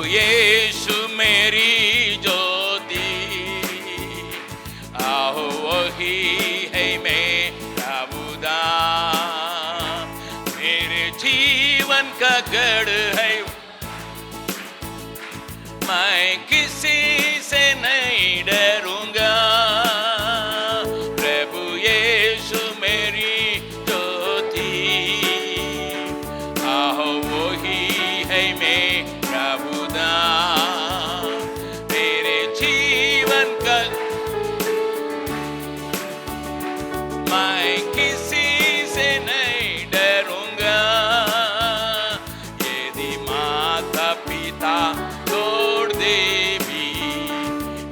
यीशु मेरी ज्योति, आओ वही है मेरा उद्धार, मेरे जीवन का गढ़ है, मैं किसी से नहीं डरूंगा। प्रभु यीशु मेरी ज्योति, आओ वही है मेरा उद्धार, मेरे जीवन का, मैं किसी से नहीं डरूंगा। यदि माता पिता छोड़ दे भी,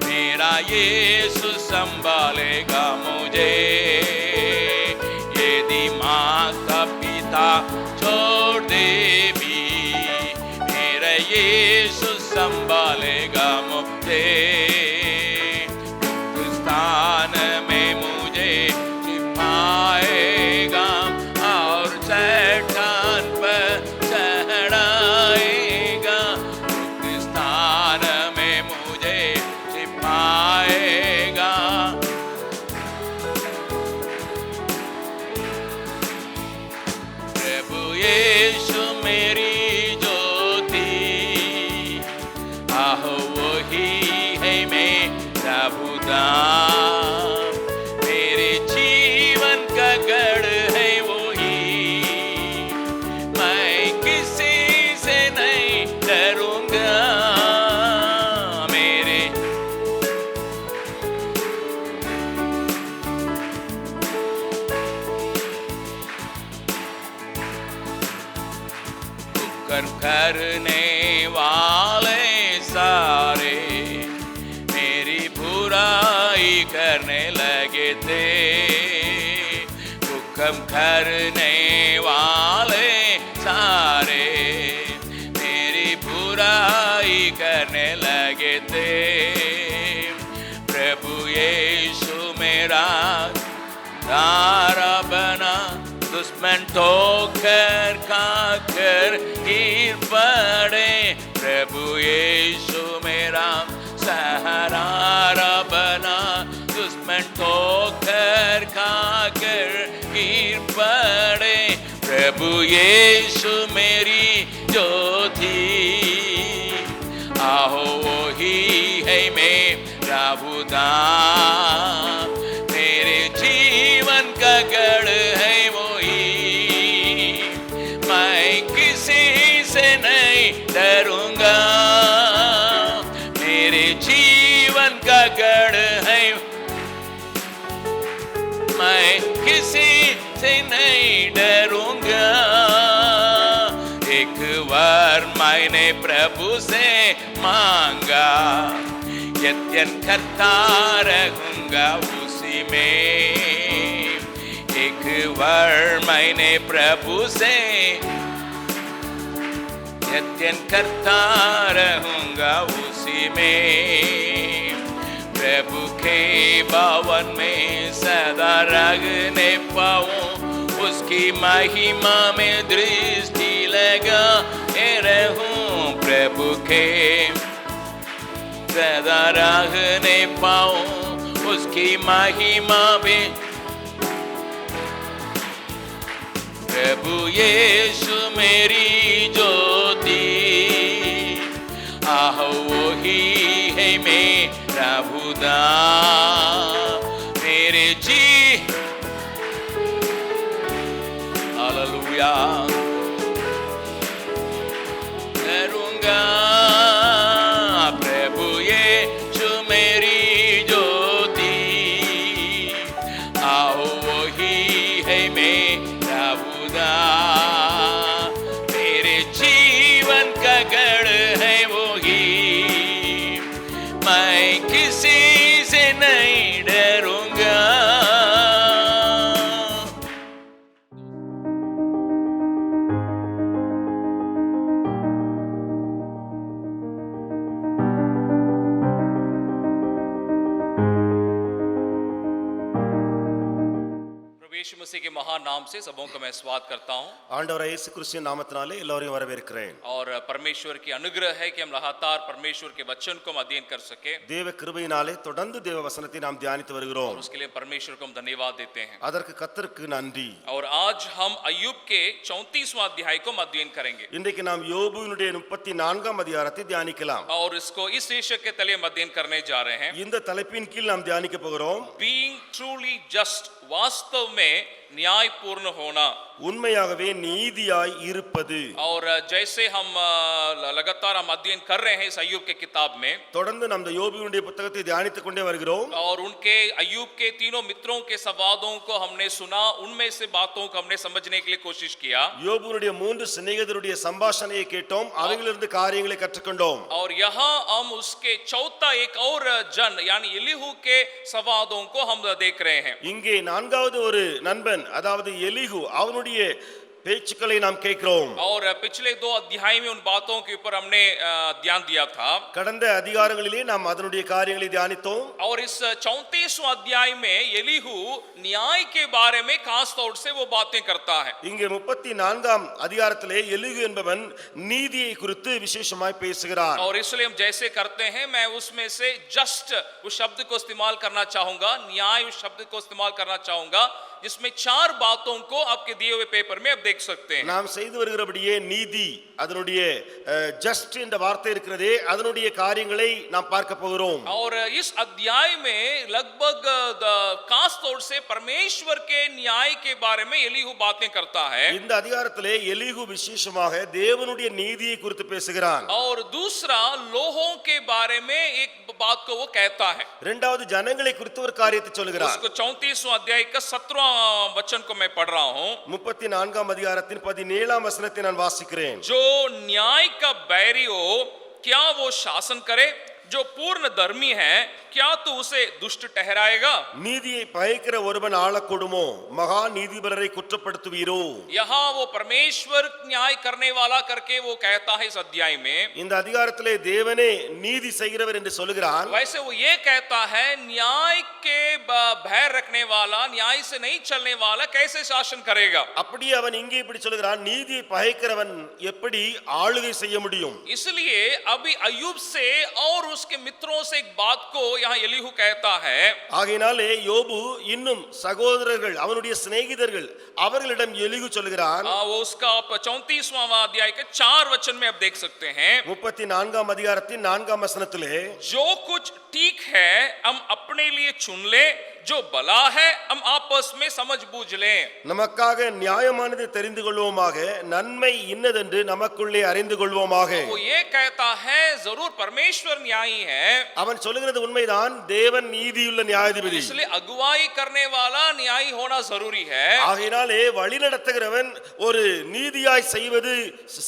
मेरा यीशु संभालेगा मुझे। यदि माता पिता छोड़ दे भी, मेरा यीशु संभालेगा मुझे। स्थान में मुझे छिपाएगा और चट्टान पर चढ़ाएगा। स्थान में मुझे छिपाएगा, प्रभु यीशु मेरी ज्योति, आओ वही है मेरा उद्धार, मेरे जीवन का गढ़ है वही, मैं किसी से नहीं डरूंगा। मेरे कर्म करने वाले सारे मेरी बुराई करने लगे थे। हुक्म करने वाले सारे मेरी बुराई करने लगे थे। प्रभु यीशु मेरा सहारा बना, दुश्मन ठोकर खाकर गिर पड़े। प्रभु यीशु मेरा सहारा बना, दुश्मन ठोकर खाकर गिर पड़े। प्रभु यीशु मेरी ज्योति, आओ वही है मेरा उद्धार, मेरे जीवन का गढ़ है वही, मैं किसी से नहीं डरूंगा। मेरे जीवन का गढ़ है, मैं किसी से नहीं डरूंगा। एक बार मैंने प्रभु से मांगा, यत्न करता रहूंगा उसी में। एक बार मैंने प्रभु से यत्न करता रहूंगा उसी में। प्रभु के भवन में सदा रहने पाऊं, उसकी महिमा में दृष्टि लगा रहूं। प्रभु के सदा रहने पाऊं, उसकी महिमा में। प्रभु यीशु मेरी ज्योति, आओ वही है मेरा उद्धार, मेरे जी। हालेलुया। करूंगा प्रभु यीशु मेरी ज्योति, आओ वही है मेरा उद्धार, मसीह के महान नाम से सबों को मैं स्वागत करता हूं ஆண்டவராகிய இயேசு கிறிஸ்துவின் நாமத்தினாலே எல்லோரையும் வரவேற்கிறேன். और परमेश्वर की अनुग्रह है कि हम लगातार परमेश्वर के वचन को हम अध्ययन कर सके தேவ கிருபையினாலே தொடர்ந்து தேவ வசனத்தை நாம் தியானித்து வருகிறோம். और उसके लिए परमेश्वर को हम धन्यवाद देते हैं. அதற்கு கர்த்தருக்கு நன்றி. और आज हम अय्यूब के 34वां अध्याय को हम अध्ययन करेंगे இன்றைக்கு நாம் யோபுவினுடைய 34ஆம் அதிகாரத்தை தியானிக்கலாம். और इसको इस शीर्षक के तले हम अध्ययन करने जा रहे हैं. இந்த தலைப்பின் கீழ் நாம் தியானிக்க போகிறோம். बीइंग ट्रूली जस्ट, वास्तव में न्यायपूर्ण होना. உண்மையாகவே நீதியாய் இருப்பது. और जैसे हम लगातार हम अध्ययन कर रहे हैं इस अय्यूब के किताब में, தொடர்ந்து நாம் இந்த யோபுவினுடைய புத்தகத்தை தியானித்துக் கொண்டே வருகிறோம். और उनके अय्यूब के तीनों मित्रों के संवादों को हमने सुना, उनमें से बातों को हमने समझने के लिए कोशिश किया. யோபுவினுடைய 3 சிநேகிதருடைய சம்பாஷணையை கேட்டோம். அவைகளிலிருந்து காரியங்களை கற்றுக்கொண்டோம். और यहाँ हम उसके चौथा एक और जन यानी एलीहू के संवादों को हम देख रहे हैं. இங்கே நான்காவது ஒரு நண்பன், அதாவது எலிகு, அவனுடைய பேச்சுக்களை நாம் கேட்கிறோம். और पिछले 2 अध्याय में उन बातों के ऊपर हमने ध्यान दिया था. கடந்த அதிகாரங்களிலே நாம் அதனுடைய காரியங்களை தியானித்தோம். और इस 34वां अध्याय में एलीहू न्याय के बारे में खास तौर से वो बातें करता है. இங்கே 34ஆம் அதிகாரத்திலே எலிகு என்பவன் நீதியை குறித்து விசேஷமாய் பேசுகிறான். और इसलिए हम जैसे करते हैं, मैं उसमें से जस्ट उस शब्द को इस्तेमाल करना चाहूंगा, न्याय उस शब्द को इस्तेमाल करना चाहूंगा, जिसमें 4 बातों को आपके दिए हुए पेपर में आप देख सकते हैं. நாம் செய்து வருகிறபடியே நீதி, அதனுடைய ஜஸ்ட் என்ற வார்த்தை இருக்கிறதே, அதனுடைய காரியங்களை நாம் பார்க்க போகிறோம். और इस अध्याय में लगभग खास तौर से परमेश्वर के न्याय के बारे में एलीहू बातें करता है. இந்த அதிகாரத்திலே எலிகு விசேஷமாக தேவனுடைய நீதியை குறித்து பேசுகிறான். और दूसरा लोगों के बारे में एक बात को वो कहता है. இரண்டாவது ஜனங்களை குறித்து ஒரு காரியத்தை சொல்கிறான். उसको 34वां अध्याय का 17वां वचन को मैं पढ़ रहा हूं. 34ஆம் அதிகாரத்தின் 17ஆம் வசனத்தை நான் வாசிக்கிறேன். जो न्याय का बैरी हो, क्या वो शासन करे? जो पूर्ण धर्मी है, क्या तू उसे दुष्ट ठहराएगा? நீதியை பயக்கிற ஒருவன் ஆளக்கூடுமோ? மகா நீதிபரரை குற்றப்படுத்துவீரோ? यहाँ वो परमेश्वर न्याय करने वाला करके वो कहता है इस अध्याय में. இந்த அதிகாரத்திலே தேவனே நீதி செய்கிறவர் என்று சொல்கிறான். वैसे वो ये कहता है न्याय के भय रखने वाला, न्याय से नहीं चलने वाला कैसे शासन करेगा? அப்படியே அவன் இங்கே இப்படி சொல்கிறான், நீதியை பயக்கிறவன் எப்படி ஆளுகை செய்ய முடியும்? इसलिए अभी अय्यूब से और उसके मित्रों से एक बात को यहाँ एलीहू कहता है. ஆகையினாலே யோபு இன்னும் சகோதரர்கள், அவனுடைய சிநேகிதர்கள், அவர்களிடம் எலிகு சொல்கிறான். वो उसका 34वां अध्याय के 4 वचन में आप देख सकते हैं. 34ஆம் அதிகாரத்தின் 4ஆம் வசனத்திலே, जो कुछ ठीक है हम अपने लिए चुन ले, जो भला है हम आपस में समझ बूझ लें. நமக்காக நியாயமானதை தெரிந்து கொள்வோமாக, நன்மை இன்னதென்று நமக்குள்ளே அறிந்து கொள்வோமாக. वो ये कहता है जरूर परमेश्वर न्यायी है. அவன் சொல்லுகிறது உண்மைதான், தேவன் நீதியுள்ள நியாயாதிபதி. इसलिए अगुवाई करने वाला न्यायी होना जरूरी है. ஆகையினாலே வழி நடத்துகிறவன் ஒரு நீதியாய் செய்வது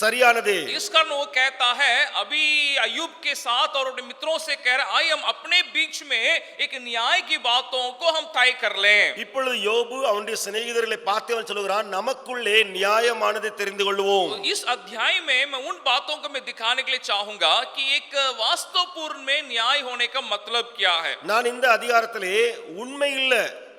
சரியானதே. इस कारण वो कहता है, अभी अय्यूब के साथ और अपने मित्रों से कह रहा है, हम अपने बीच में एक न्याय की बातों को हम तय कर लें. இப்பொழுது யோபு அவனுடைய சிநேகிதர்களை பார்த்து அவன் சொல்கிறான், நமக்குள்ளே நியாயமானதை தெரிந்து கொள்வோம். इस अध्याय में मैं उन बातों को मैं दिखाने के लिए चाहूंगा कि एक वास्तवपूर्ण में न्याय होने का मतलब क्या है. நான் இந்த அதிகாரத்திலே உண்மையுள்ள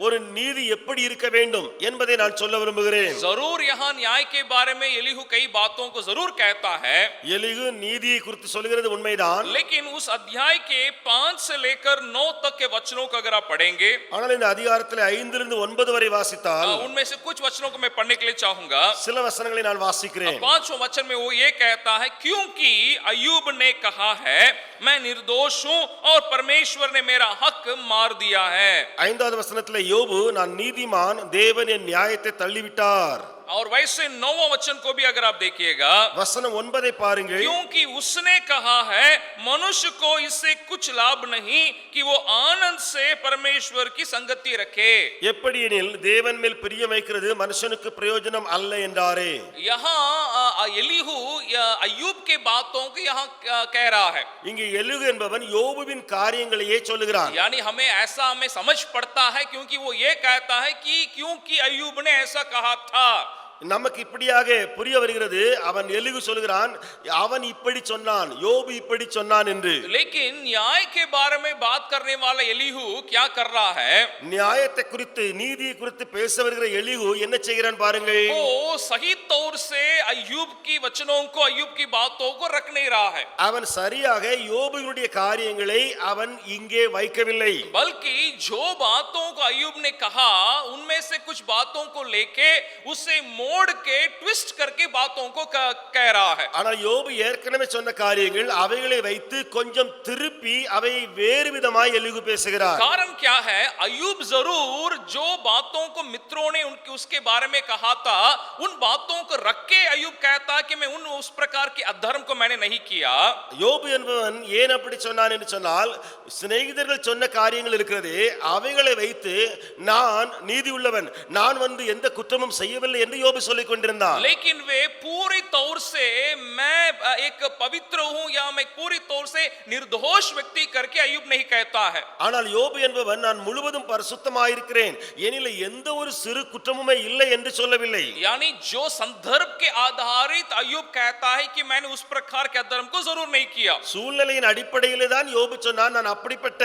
ஒரு நீதி எப்படி இருக்க வேண்டும் என்பதை நான் சொல்ல விரும்புகிறேன். जरूर यहाँ न्याय के बारे में एलीहू कई बातों को जरूर कहता है. எலிகு நீதியை குறித்து சொல்கிறது உண்மைதான். लेकिन उस अध्याय के 5 से लेकर 9 तक के वचनों को अगर आप पढ़ेंगे, ஆனால் இந்த அதிகாரத்திலே 5 இருந்து 9 வரை வாசித்தால், उनमें से कुछ वचनों को मैं पढ़ने के लिए चाहूंगा. சில வசனங்களை நான் வாசிக்கிறேன். 5वें वचन में वो ये कहता है, क्योंकि अय्यूब ने कहा है मैं निर्दोष हूं और परमेश्वर ने मेरा हक मार दिया है. 5வது வசனத்திலே யோபு, நான் நீதிமான், தேவன் என் நியாயத்தை தள்ளிவிட்டார். और वैसे 9वां वचन को भी अगर आप देखिएगा, வசனம் 9 பாருங்கள். क्योंकि उसने कहा है मनुष्य को इससे कुछ लाभ नहीं कि वो आनंद से परमेश्वर की संगति रखे. எப்படி எனில் தேவன் மேல் பிரியம் வைக்கிறது மனுஷனுக்கு பிரயோஜனம் அல்ல என்றாரே. यहाँ एलीहू अय्यूब के बातों को यहाँ कह रहा है. இங்கே எலிகு என்பவன் யோபுவின் காரியங்களையே சொல்லுகிறான். यानी हमें ऐसा हमें समझ पड़ता है, क्योंकि वो ये कहता है कि क्योंकि अय्यूब ने ऐसा कहा था. நமக்கு இப்படியாக புரிய வருகிறது. அவன் எலிகு சொல்கிறான், அவன் இப்படி சொன்னான், யோபு இப்படி சொன்னான் என்று. लेकिन न्याय के बारे में बात करने वाला एलीहू क्या कर रहा है? நியாயத்தை குறித்து நீதியை குறித்து பேச வருகிற எலிகு என்ன செய்கிறான் பாருங்கள். वो सही तौर से अय्यूब की वचनों को, अय्यूब की बातों को रख नहीं रहा है, அவன் சரியாக யோபுவினுடைய காரியங்களை அவன் இங்கே வைக்கவில்லை. बल्कि जो बातों को अय्यूब ने कहा उनमें से कुछ बातों को लेके उसे मोड़ के ट्विस्ट करके बातों को कह रहा है. ஆனால் யோபு ஏற்கனவே சொன்ன காரியங்கள் அவைகளை வைத்து கொஞ்சம் திருப்பி அவை வேறு விதமாய் எலிகு பேசுகிறார். कारण क्या है? अय्यूब जरूर जो बातों को मित्रों ने उसके बारे में कहा था उन बातों को रख के अय्यूब कहता कि मैं उस प्रकार के अधर्म को मैंने नहीं किया. யோபு என்பவன் ஏன் அப்படி சொன்னான் என்று சொன்னால், சிநேகிதர்கள் சொன்ன காரியங்கள் இருக்கிறதே அவைகளை வைத்து நான் நீதி உள்ளவன், நான் எந்த குற்றமும் செய்யவில்லை என்று யோபு சொல்லிக் கொண்டிருந்தான். लेकिन वे पूरी तौर से मैं एक पवित्र हूं या मैं पूरी तौर से निर्दोष व्यक्ति करके अय्यूब नहीं कहता है. ஆனால் யோபு என்பவன் நான் முழுவதும் பரிசுத்தமாயிருக்கிறேன், என்னிலே எந்த ஒரு சிறு குற்றமுமே இல்லை என்று சொல்லவில்லை. यानी जो संदर्भ के आधारित अय्यूब कहता है कि मैंने उस प्रकार के अधर्म को जरूर नहीं किया. சூழ்நிலையின் அடிப்படையிலே தான் யோபு சொன்னான், நான் அப்படிப்பட்ட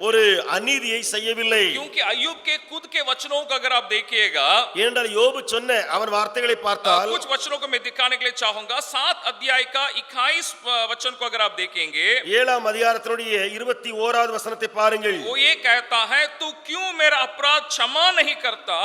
ஒரு அநீதியை செய்யவில்லை. क्योंकि अय्यूब के खुद के वचनों को अगर आप देखिएगा, ஏனென்றால் யோபு சொன்ன அவன் வார்த்தைகளை பார்த்தால், कुछ वचनों को मैं दिखाने के लिए चाहूंगा. 7 अध्याय का 21 वचन को अगर आप देखेंगे, 7ஆம் அதிகாரத்தினுடைய 21வது வசனத்தை பாருங்கள். वो ये कहता है, तू क्यों मेरा अपराध क्षमा नहीं करता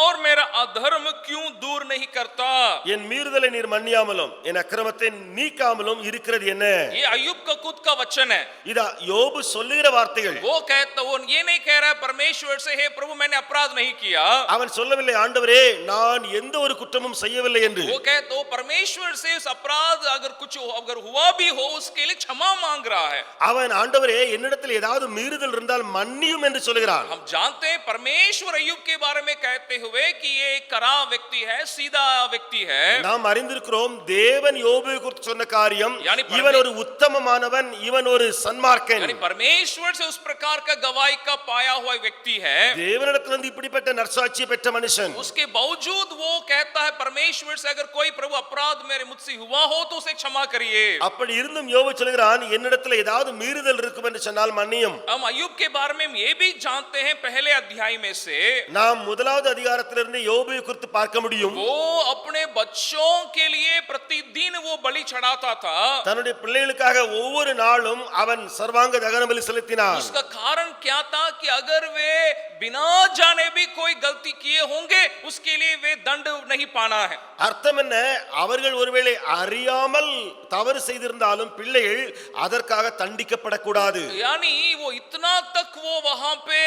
और मेरा अधर्म क्यों दूर नहीं करता? என் மீறுதலை நீர் மன்னியாமலும் என் அக்கிரமத்தை நீக்காமலும் இருக்கிறது என்ன? ये अय्यूब का खुद का वचन है. இதா யோபு சொல்லுகிற வார்த்தைகள். वो कहता, वो ये नहीं कह रहा है परमेश्वर से, हे प्रभु मैंने अपराध नहीं किया. அவன் சொல்லவில்லை, ஆண்டவரே நான் எந்த ஒரு குற்றமும் செய்யவில்லை என்று. वो कहता, वो परमेश्वर से उस अपराध अगर हुआ भी हो उसके लिए क्षमा मांग रहा है. அவன் ஆண்டவரே என்னிடத்தில் ஏதாவது மீறுதல் இருந்தால் மன்னியும் என்று சொல்கிறான். हम जानते हैं परमेश्वर अय्यूब के बारे में कहते हुए कि ये कड़ा व्यक्ति है, सीधा व्यक्ति है. நாம் அறிந்திருக்கிறோம் தேவன் யோபுவை குறித்து சொன்ன காரியம், यानी இவன் ஒரு உத்தமமானவன், இவன் ஒரு சன்மார்க்கன். यानी परमेश्वर से उस प्रकार का गवाही का पाया हुआ व्यक्ति है. தேவனிடத்திலிருந்து இப்படிப்பட்ட நற்சாட்சியை பெற்ற மனுஷன். उसके बावजूद वो कहता है परमेश्वर से, अगर कोई प्रभु अपराध मेरे मुझसे हुआ हो तो उसे क्षमा करिए. அப்படி இருந்தும் யோபு சொல்கிறான், என்னிடத்தில் ஏதாவது மீறுதல் இருக்கும் என்று சொன்னால் மன்னியும். हम अय्यूब के बारे में ये भी जानते हैं पहले अध्याय में से, நாம் முதலாவது அதிகாரத்திலிருந்து யோபுவை குறித்து பார்க்க முடியும். वो अपने बच्चों के लिए प्रतिदिन वो बलि चढ़ाता था. தன்னுடைய பிள்ளைகளுக்காக ஒவ்வொரு நாளும் அவன் சர்வாங்க தகன பலி செலுத்தினான். उसका कारण क्या था कि अगर वे बिना जाने भी कोई गलती किए होंगे उसके लिए वे दंड नहीं पाना है. அர்த்தம் என்ன? அவர்கள் ஒருவேளை அறியாமல் தவறு செய்திருந்தாலும் பிள்ளைகள் அதற்காக தண்டிக்கப்படக்கூடாது. यानी वो इतना तक वो वहां पे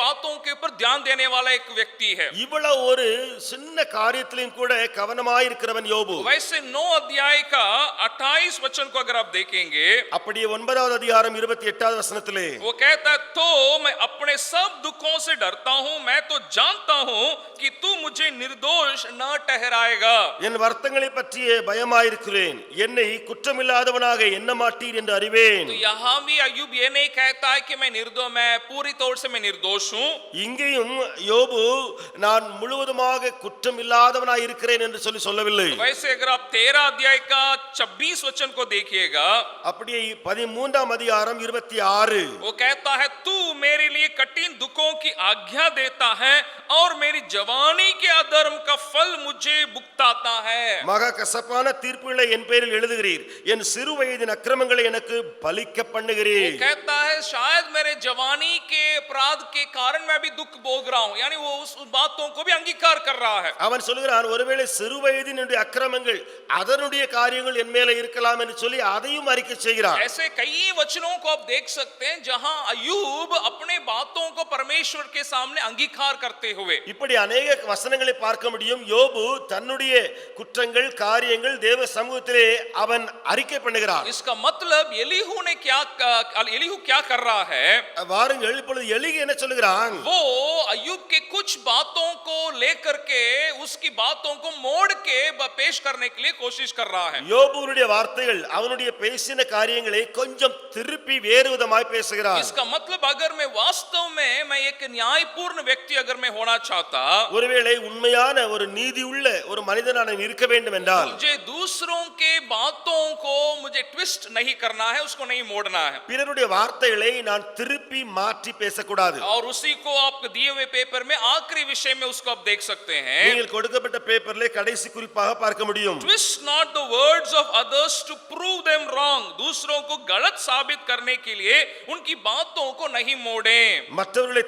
बातों के ऊपर ध्यान देने वाला एक व्यक्ति है. இவ்வளவு ஒரு சின்ன காரியத்திலும் கூட கவனமாயிருக்கிறவன் யோபு. वैसे 9 अध्याय का 28 वचन को अगर आप देखेंगे, அப்படியே 9வது அதிகாரம் 28வது வசனத்திலே वो कहता है, तो मैं अपने सब दुखों से डरता हूं, मैं तो जानता हूं कि तू मुझे निर्दोष न ठहराएगा. என் வருத்தங்களை பற்றிய பயமாயிருக்கிறேன், என்னை குற்றமில்லாதவனாக எண்ண மாட்டீர் என்று அறிவேன். तो यहाँ भी अय्यूब ये नहीं कहता है कि मैं पूरी तौर से मैं निर्दोष हूं. இங்கேயும் யோபு நான் முழுவதுமாக குற்றமில்லாதவனாய் இருக்கிறேன் என்று சொல்லவில்லை. वैसे अगर आप 13 अध्याय का 26 वचन को देखिएगा, அப்படியே 13ஆம் அதிகாரம் 26 वो कहता है, तू मेरे लिए कठिन दुखों की आज्ञा देता है और मेरी जवानी के अधर्म का फल मुझे भुगताता है. மகா கசப்பான தீர்ப்புகளை என் பேரில் எழுதுகிறீர், என் சிறு வயதின் அக்கிரமங்களை எனக்கு பலிக்க பண்ணுகிறீர். वो कहता है शायद मेरे जवानी के अपराध के कारण मैं भी दुख भोग रहा हूं. यानी वो उस बातों को भी अंगीकार कर रहा है. அவன் சொல்கிறான், ஒருவேளை சிறு வயதின் அக்கிரமங்கள் அதனுடைய காரியங்கள் என் மேல இருக்கலாம் என்று சொல்லி அதையும் அறிக்கை செய்கிறான். ऐसे कई वचनों को आप देख सकते हैं जहां अय्यूब अपने बातों को परमेश्वर के सामने अंगीकार करते हुए, இப்படி अनेक வசனங்களை பார்க்க முடியும். யோபு தன்னுடைய குற்றங்கள் காரியங்கள் தேவ சமூகத்திலே அவன் அறிக்கை பண்ணுகிறான். इसका मतलब एलीहू क्या कर रहा है? வாருங்கள் இப்பொழுது எலிகு என்ன சொல்கிறான்? वो अय्यूब के कुछ बातों को लेकर के उसकी बातों को मोड़ के पेश करना करने के लिए कोशिश कर रहा है। யோபுனுடைய வார்த்தைகள் அவனுடைய பேசின காரியங்களை கொஞ்சம் திருப்பி வேறு விதமாய் பேசுகிறார். इसका मतलब अगर मैं वास्तव में मैं एक न्यायपूर्ण व्यक्ति अगर मैं होना चाहता, ஒருவேளை உண்மையான ஒரு நீதி உள்ள ஒரு மனிதனான இருக்க வேண்டும் என்றால் मुझे दूसरों के बातों को मुझे ट्विस्ट नहीं करना है, उसको नहीं मोड़ना है, பிறருடைய வார்த்தைகளை நான் திருப்பி மாற்றி பேசக்கூடாது. और उसी को आप दिए हुए पेपर में आखिरी विषय में उसको आप देख सकते हैं। நீங்கள் கொடுக்கப்பட்ட பேப்பர்ல கடைசி குறிப்பாக பார்க்க முடியும். Twist not the words of others to prove them wrong. दूसरों को गलत साबित करने के लिए उनकी बातों को नहीं मोड़ें। மற்றவர்களை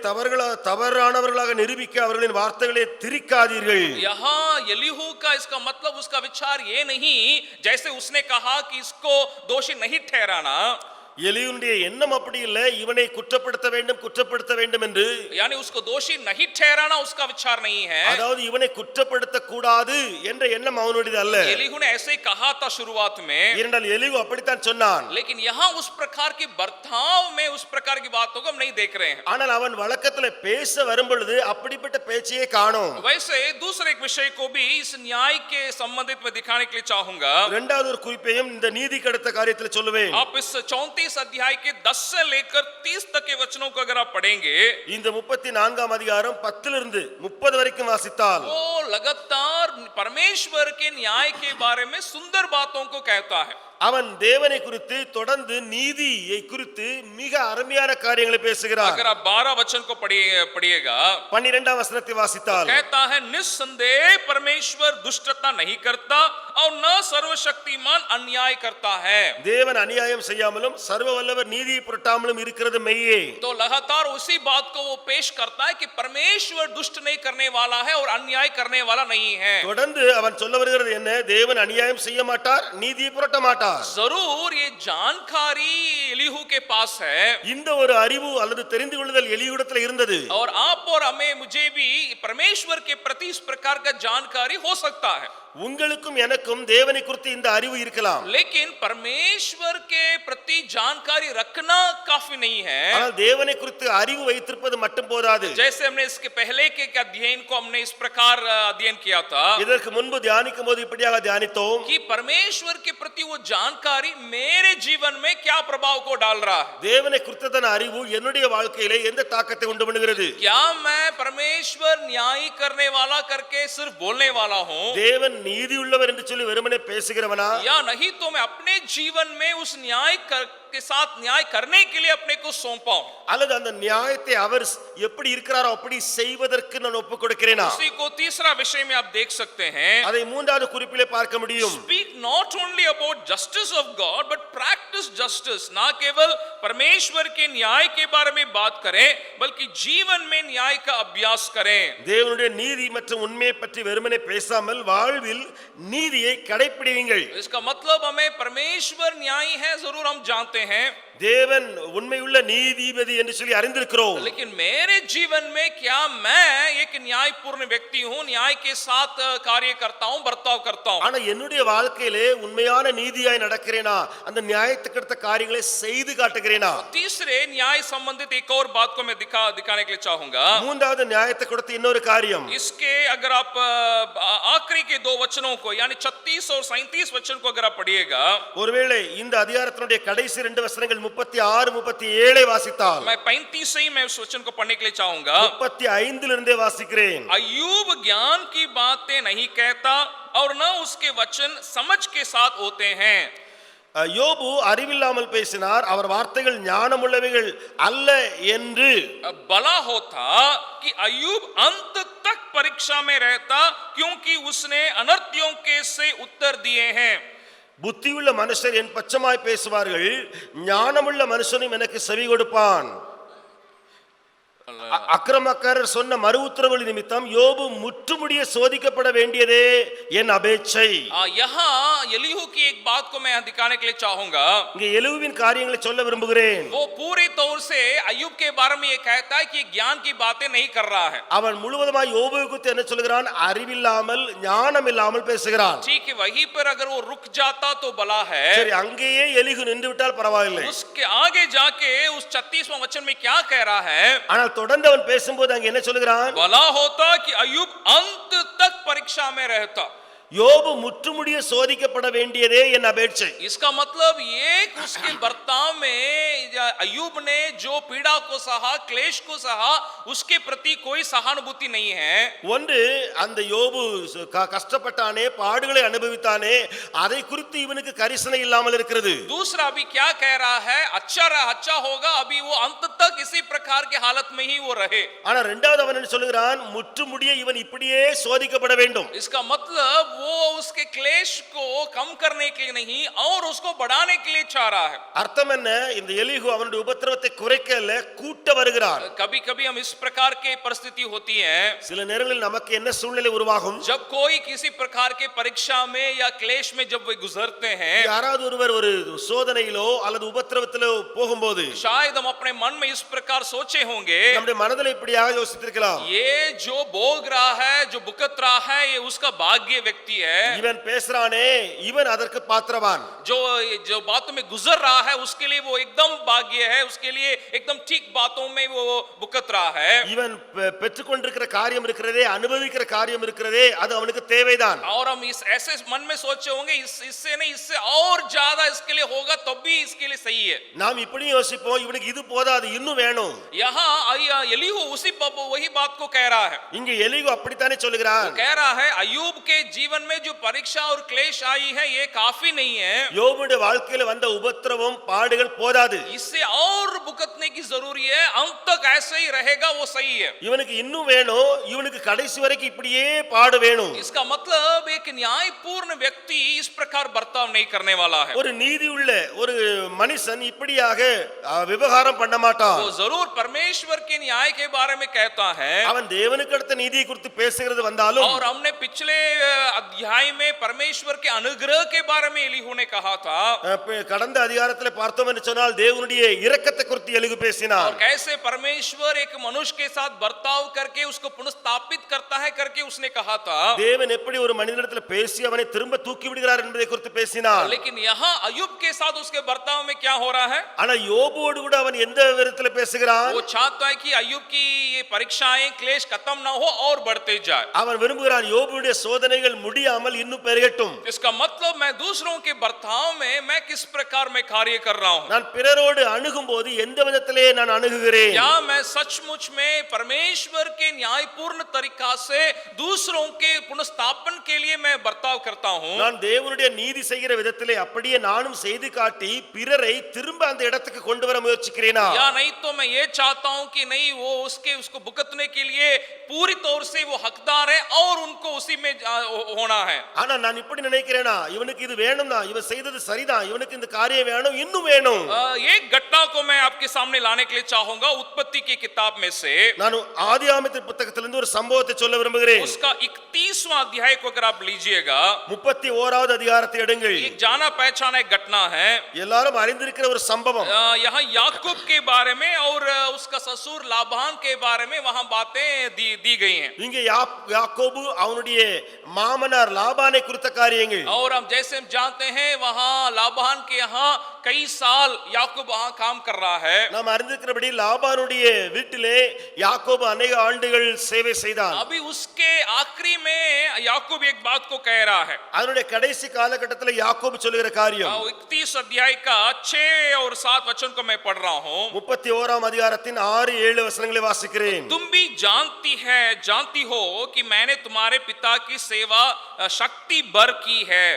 தவறானவர்களாக நிரூபிக்க அவர்களின் வார்த்தைகளை திரிக்காதீர்கள். यहाँ यलीहू का इसका मतलब उसका विचार ये नहीं जैसे उसने कहा कि इसको दोषी नहीं ठहराना, எலியுடைய எண்ணம் அப்படி இல்ல இவனை குற்றப்படுத்த வேண்டும் என்று, यानी उसको दोषी नहीं ठहराना उसका विचार नहीं है, அதாவது இவனை குற்றப்படுத்த கூடாது என்ற எண்ணம் அவனுடையது அல்ல. यलीहू ने ऐसे ही कहा था शुरुआत में, இரண்டால் எலிகு அப்படித்தான் சொன்னான். लेकिन यहाँ उस प्रकार की बर्ताव में उस प्रकार की बातों को हम नहीं देख रहे हैं। ஆனால் அவன் வழக்கத்துல பேச வரும்பொழுது அப்படிப்பட்ட பேச்சையே காணோம். वैसे दूसरे एक विषय को भी इस न्याय के संबंधित में दिखाने के लिए चाहूंगा। இரண்டாவது ஒரு குறிப்பையும் இந்த நீதி கடத்த காரியத்தில் சொல்லுவேன். आप इस 34 अध्याय के 10 से लेकर 30 तक के वचनों को अगर आप पढ़ेंगे, இந்த 34ஆம் அதிகாரம் 10 இருந்து 30 வரைக்கும் வாசித்தால் वो लगातार परमेश्वर के न्याय के बारे में सुंदर बातों को कहता है। அவன் தேவனை குறித்து தொடர்ந்து நீதியை குறித்து மிக அருமையான காரியங்களை பேசுகிறார். अगर आप 12 वचन को पढ़िएगा, 12ஆம் வசனத்தை வாசித்தால் कहता है निस्संदेह परमेश्वर दुष्टता नहीं करता और न सर्वशक्तिमान अन्याय करता है। தேவன் அநியாயம் செய்யாமலும் சர்வ வல்லவர் நீதியை புரட்டாமலும் இருக்கிறது மெய்யே. तो लगातार उसी बात को वो पेश करता है कि परमेश्वर दुष्ट नहीं करने वाला है और अन्याय करने वाला नहीं है। தொடர்ந்து அவன் சொல்ல வருகிறது என்ன? தேவன் அநியாயம் செய்ய மாட்டார், நீதியை புரட்ட மாட்டார். जरूर ये जानकारी एलीहू के पास है, இந்த ஒரு அறிவு அல்லது தெரிந்து கொள்ளுதல் எலியுடத்தில் இருந்தது. और आप और हमें मुझे भी परमेश्वर के प्रति इस प्रकार का जानकारी हो सकता है। உங்களுக்கும் எனக்கும் தேவனை குறித்து இந்த அறிவு இருக்கலாம். लेकिन परमेश्वर के प्रति जानकारी रखना काफी नहीं है। ஆனால் தேவனை குறித்து அறிவு வைத்திருப்பது மட்டும் போதாது. जैसे हमने इसके पहले के अध्ययन को हमने इस प्रकार अध्ययन किया था, இதற்கு முன்பு தியானிக்கும் போது இப்படியாக தியானித்தோம் कि परमेश्वर के प्रति वो जानकारी मेरे जीवन में क्या प्रभाव को डाल रहा है। தேவனை குறித்ததான அறிவு என்னுடைய வாழ்க்கையிலே எந்த தாக்கத்தை உண்டு பண்ணுகிறது? क्या मैं परमेश्वर न्याय करने वाला करके सिर्फ बोलने वाला हूँ, தேவன் நீதி உள்ளவர் என்று சொல்லி வெறுமனே பேசுகிறவனா, या नहीं तो मैं अपने जीवन में उस न्याय के साथ न्याय करने के लिए अपने को सौंपा हूं, அல்லது அந்த நியாயத்தை அவர் எப்படி இருக்கிறாரோ அப்படி செய்வதற்கு நான் ஒப்பு கொடுக்கிறேனா? उसी को तीसरा विषय में आप देख सकते हैं। அதை மூன்றாவது குறிப்பிலே பார்க்க முடியும். Speak not only about justice of God but practice justice। ना केवल परमेश्वर के न्याय के बारे में बात करें बल्कि जीवन में न्याय का अभ्यास करें। தேவனுடைய நீதி மற்றும் உண்மையை பற்றி வெறுமனே பேசாமல் வாழ்வில் நீதியை கடைப்பிடியுங்கள். इसका मतलब हमें परमेश्वर न्यायी है जरूर हम जानते हैं, தேவன் உண்மையுள்ள நீதிபதி என்று சொல்லி அறிந்திருக்கிறோம். लेकिन मेरे जीवन में क्या मैं एक न्यायपूर्ण व्यक्ति हूं, न्याय के साथ कार्य करता हूं, बर्ताव करता हूं। ஆனா என்னுடைய வாழ்க்கையிலே உண்மையான நீதியாய் நடக்கிறேனா? அந்த நியாயத்துக்கு அடுத்த காரியங்களை செய்து காட்டுகிறேனா? तीसरे न्याय संबंधित एक और बात को मैं दिखाने के लिए चाहूंगा। மூன்றாவது நியாயத்துக்கு அடுத்த இன்னொரு காரியம், इसके अगर आप आखिरी के 2 वचनों को यानी 36 और 37 वचन को अगर आप पढ़िएगा, ஒருவேளை இந்த அதிகாரத்தினுடைய கடைசி 2 வசனங்கள் 36 37 வாசித்தால், मैं 35 से ही मैं उस वचन को पढ़ने के लिए चाहूंगा। 35 இருந்தே வாசிக்கிறேன். अय्यूब ज्ञान की बातें नहीं कहता और न उसके वचन समझ के साथ होते हैं। யோபு அறிவில்லாமல் பேசினார், அவர் வார்த்தைகள் ஞானமுள்ளவைகள் அல்ல என்று भला होता कि अय्यूब अंत तक परीक्षा में रहता क्योंकि उसने अनर्थियों के से उत्तर दिए हैं। புத்தியுள்ள மனுஷர் என் பட்சமாய் பேசுவார்கள், ஞானமுள்ள மனுஷனும் எனக்கு செவி கொடுப்பான். அக்கிரமக்காரர் சொன்ன மறு உத்தரவு நிமித்தம் யோபு முற்றுமுடிய சோதிக்கப்பட வேண்டியதே என் அபேட்சை. यहाँ एलीहू की एक बात को मैं दिखाने के लिए चाहूंगा। இங்கே எலிहुவின் காரியங்களை சொல்ல விரும்புகிறேன். वो पूरे तौर से अय्यूब के बारे में ये कहता है कि ज्ञान की बातें नहीं कर रहा है। அவன் முழுவதுமாய் யோபுவை குறித்து என்ன சொல்கிறான்? அறிவில்லாமல் ஞானம் இல்லாமல் பேசுகிறான். ठीक है, वहीं पर अगर वो रुक जाता तो भला है। சரி, அங்கேயே எலிகு நின்று விட்டால் பரவாயில்லை. उसके आगे जाके उस 36वां वचन में क्या कह रहा है? ஆனால் தொடர்ந்து அவன் பேசும்போது அங்க என்ன சொல்கிறான்? भला होता कि अय्यूब अंत तक परीक्षा में रहता। யோபு முற்றுமுடிய சோதிக்கப்பட வேண்டியதே என் அபேட்சை. इसका मतलब ये कि उसके बर्ताव में अय्यूब ने जो पीड़ा को सहा, क्लेश को सहा, उसके प्रति कोई सहानुभूति नहीं है. ஒன்று அந்த யோபு கஷ்டப்பட்டானே, பாடுகளை அனுபவித்தானே, அதை குறித்து இவனுக்கு கரிசனை இல்லாமல் இருக்கிறது. दूसरा अभी क्या कह रहा है, अच्छा होगा, अभी वो अंत तक इसी प्रकार के हालत में ही वो रहे. ஆனா இரண்டாவது அவன் என்ன சொல்கிறான், முற்றுமுடிய இவன் இப்படியே சோதிக்கப்பட வேண்டும். इसका मतलब वो उसके क्लेश को कम करने के लिए नहीं और उसको बढ़ाने के लिए चाह रहा है. அர்த்தம் என்ன, இந்த எலிகு அவனுடைய உபத்திரவத்தை குறைக்கல, கூட்ட வருகிறான். कभी-कभी हम इस प्रकार के परिस्थिति होती है, சில நேரங்களில் நமக்கு என்ன சூழ்நிலை உருவாகும், जब कोई किसी प्रकार के परीक्षा में या क्लेश में जब वे गुजरते हैं, யாராவது ஒருவர் ஒரு சோதனையிலோ அல்லது உபத்திரவத்திலோ போகும்போது शायद हम अपने मन में इस प्रकार सोचे होंगे, நம்முடைய மனதில் இப்படியாக யோசித்திருக்கலாம், ये जो भोग रहा है, जो भुगत रहा है, ये उसका भाग्य व्यक्ति है. இவன் பேசுறானே, இவன் அதற்கு பாத்திரவான். जो बातों में गुजर रहा है उसके लिए वो एकदम भाग्य है, उसके लिए एकदम ठीक बातों में वो भुगत रहा है. இவன் பெற்றுக்கொண்டிருக்கிற காரியம் இருக்கிறதே, அனுபவிக்கிற காரியம் இருக்கிறதே, அது அவனுக்கு தேவைதான். और हम इस ऐसे मन में सोचे होंगे, इससे नहीं, इससे और ज्यादा इसके लिए होगा तब भी इसके लिए सही है. நாம் இப்படி யோசிப்போம், இவனுக்கு இது போதாது, இன்னும் வேணும். यहाँ एलीहू वही बात को कह रहा है. இங்க எலிகு அப்படித்தானே சொல்லுகிறான். कह रहा है अय्यूब के जीवन में जो परीक्षा और क्लेश आई है ये काफी नहीं है. யோபுடைய வாழ்க்கையில வந்த உபத்திரவம், பாடுகள் போதாது. इससे और भुगतने की जरूरी है, अंत तक ऐसे ही रहेगा वो सही है. இவனுக்கு இன்னும் வேணும், இவனுக்கு கடைசி வரைக்கும் இப்படியே பாடு வேணும். इसका मतलब एक न्यायपूर्ण व्यक्ति इस प्रकार बर्ताव नहीं करने वाला है. ஒரு நீதி உள்ள ஒரு மனுஷன் இப்படியாக விவகாரம் பண்ண மாட்டான். वो जरूर परमेश्वर के न्याय के बारे में कहता है. அவன் தேவனுக்கு அடுத்த நீதியை குறித்து பேசுகிறது வந்தாலும், और हमने पिछले अध्याय में परमेश्वर के अनुग्रह के बारे में एलीहू ने कहा था. கடந்த அதிகாரத்தில் பார்த்தோம் என்று சொன்னால் தேவனுடைய இரக்கத்தை குறித்து எலிகு பேசினார். और कैसे परमेश्वर एक मनुष्य के साथ बर्ताव करके उसको पुनर्स्थापित करता है करके उसने कहा था. தேவன் எப்படி ஒரு மனிதனிடத்தில் பேசி அவனை திரும்ப தூக்கி விடுகிறார் என்பதை குறித்து பேசினார். लेकिन यहाँ अय्यूब के साथ उसके बर्ताव में क्या हो रहा है? ஆனா யோபோடு கூட அவன் எந்த விதத்தில் பேசுகிறான்? वो चाहता है कि अय्यूब की ये परीक्षाएं, क्लेश खत्म ना हो और बढ़ते जाए. அவன் விரும்புகிறான் யோபுடைய சோதனைகள் முடியாமல் இன்னும் பெருகட்டும். इसका मतलब मैं दूसरों के बर्ताव में मैं किस प्रकार में कार्य कर रहा हूं. நான் பிறரோடு அணுகும்போது எந்த விதத்திலே நான் அணுகுகிறேன்? क्या मैं सचमुच में परमेश्वर के न्यायपूर्ण तरीका से दूसरों के पुनर्स्थापन के लिए मैं बर्ताव करता हूं? நான் தேவனுடைய நீதி செய்கிற விதத்திலே அப்படியே நானும் செய்து காட்டி பிறரை திரும்ப அந்த இடத்துக்கு கொண்டு வர முயற்சிக்கிறேனா? या नहीं तो मैं ये चाहता हूं कि नहीं वो उसको भुगतने के लिए पूरी तौर से वो हकदार है और उनको उसी में होना है. ஆனா நான் இப்படி நினைக்கிறேனா, இவனுக்கு இது வேணும்னா, இவன் செய்தது சரிதான், இவனுக்கு இந்த காரியம் வேணும், இன்னும் வேணும். एक घटना को मैं आपके सामने लाने के लिए चाहूंगा उत्पत्ति की किताब में से. நான் ஆதியாகமத்தின் புத்தகத்திலிருந்து ஒரு சம்பவத்தை சொல்ல விரும்புகிறேன். उसका 31वां अध्याय को अगर आप लीजिएगा, 31வது அதிகாரத்தை எடுங்கள். एक जाना पहचाना एक घटना है. எல்லாரும் அறிந்திருக்கிற ஒரு சம்பவம். यहाँ याकूब के बारे में और उसका ससुर लाबान के बारे में वहां बातें दी गई हैं. இங்கே யாக்கோபு அவனுடைய மாமனார் லாபானை குறித்த காரியங்கள். और हम जैसे हम जानते हैं वहां लाबान के यहाँ कई साल याकूब वहां काम कर रहा है. நாம் அறிந்திருக்கிறபடி லாபானுடைய வீட்டிலே யாக்கோபு अनेक ஆண்டுகள் சேவை செய்தான். अभी उसके आखिरी में याकूब एक बात को कह रहा है. அதனுடைய கடைசி காலகட்டத்தில் யாக்கோபு சொல்லுகிற காரியம் 31 अध्याय का 6 और 7 वचन को मैं पढ़ रहा हूं. 31ஆம் அதிகாரத்தின் 6-7 வசனங்களை வாசிக்கிறேன். तुम भी जानती हो कि मैंने तुम्हारे पिता की सेवा शक्ति भर की है.